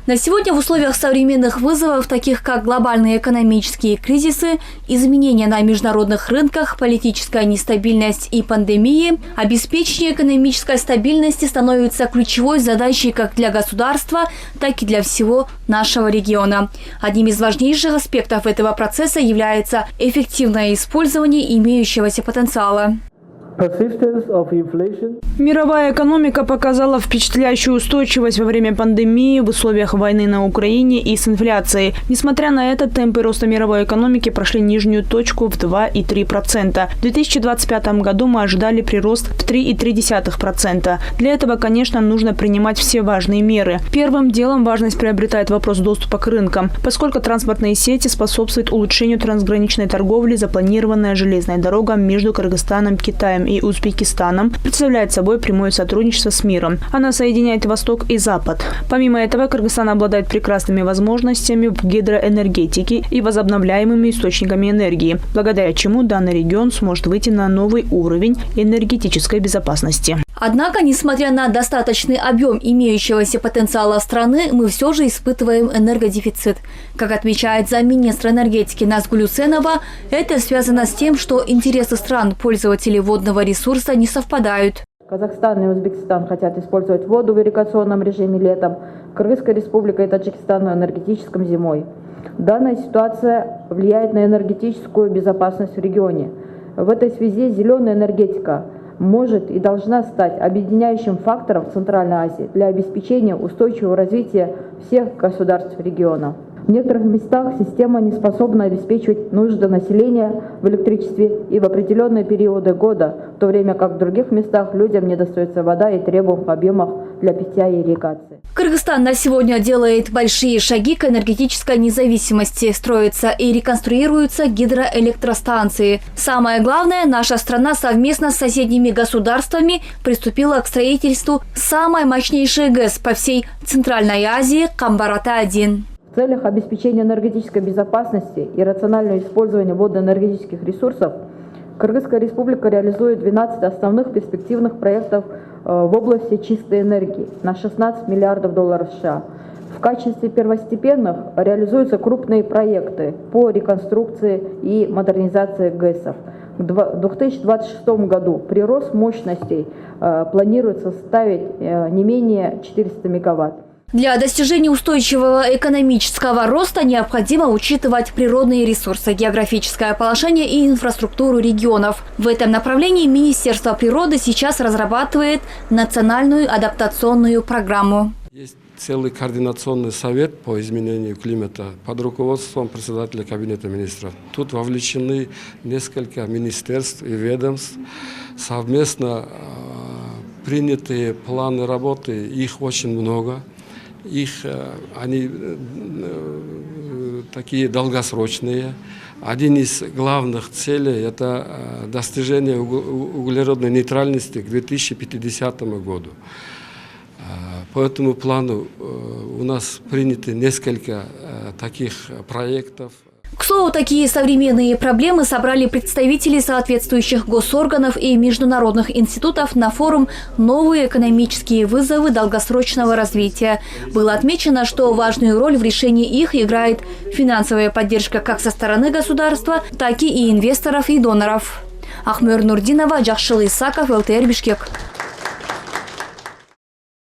На сегодня в условиях современных вызовов, таких как глобальные экономические кризисы, изменения на международных рынках, политическая нестабильность и пандемии, обеспечение экономической стабильности становится ключевой задачей как для государства, так и для всего нашего региона. Одним из важнейших аспектов этого процесса является эффективное использование имеющегося потенциала. Мировая экономика показала впечатляющую устойчивость во время пандемии, в условиях войны на Украине и с инфляцией. Несмотря на это, темпы роста мировой экономики прошли нижнюю точку в 2,3%. В 2025 году мы ожидали прирост в 3,3%. Для этого, конечно, нужно принимать все важные меры. Первым делом важность приобретает вопрос доступа к рынкам. Поскольку транспортные сети способствуют улучшению трансграничной торговли, запланированная железная дорога между Кыргызстаном, Китаем и Узбекистаном представляет собой прямое сотрудничество с миром. Она соединяет Восток и Запад. Помимо этого, Кыргызстан обладает прекрасными возможностями в гидроэнергетике и возобновляемыми источниками энергии, благодаря чему данный регион сможет выйти на новый уровень энергетической безопасности. Однако, несмотря на достаточный объем имеющегося потенциала страны, мы все же испытываем энергодефицит. Как отмечает замминистра энергетики Назгуль Усенова, это связано с тем, что интересы стран-пользователей водного ресурса не совпадают. Казахстан и Узбекистан хотят использовать воду в ирригационном режиме летом, Кыргызская республика и Таджикистан на энергетическом зимой. Данная ситуация влияет на энергетическую безопасность в регионе. В этой связи зеленая энергетика может и должна стать объединяющим фактором в Центральной Азии для обеспечения устойчивого развития всех государств региона. В некоторых местах система не способна обеспечивать нужды населения в электричестве и в определенные периоды года, в то время как в других местах людям не достается вода и требуемых объемов для питья и ирригации. Кыргызстан на сегодня делает большие шаги к энергетической независимости. Строятся и реконструируются гидроэлектростанции. Самое главное, наша страна совместно с соседними государствами приступила к строительству самой мощнейшей ГЭС по всей Центральной Азии – Камбарата-1. В целях обеспечения энергетической безопасности и рационального использования водоэнергетических ресурсов Кыргызская республика реализует 12 основных перспективных проектов в области чистой энергии на 16 миллиардов долларов США. В качестве первостепенных реализуются крупные проекты по реконструкции и модернизации ГЭСов. В 2026 году прирост мощностей планируется составить не менее 400 мегаватт. Для достижения устойчивого экономического роста необходимо учитывать природные ресурсы, географическое положение и инфраструктуру регионов. В этом направлении Министерство природы сейчас разрабатывает национальную адаптационную программу. Есть целый координационный совет по изменению климата под руководством председателя Кабинета министров. Тут вовлечены несколько министерств и ведомств, совместно принятые планы работы, их очень много. Они такие долгосрочные. Один из главных целей – это достижение углеродной нейтральности к 2050 году. По этому плану у нас приняты несколько таких проектов. К слову, такие современные проблемы собрали представители соответствующих госорганов и международных институтов на форум «Новые экономические вызовы долгосрочного развития». Было отмечено, что важную роль в решении их играет финансовая поддержка как со стороны государства, так и инвесторов и доноров. Ахмер Нурдинова, Джахшил Исаков, ЛТР Бишкек.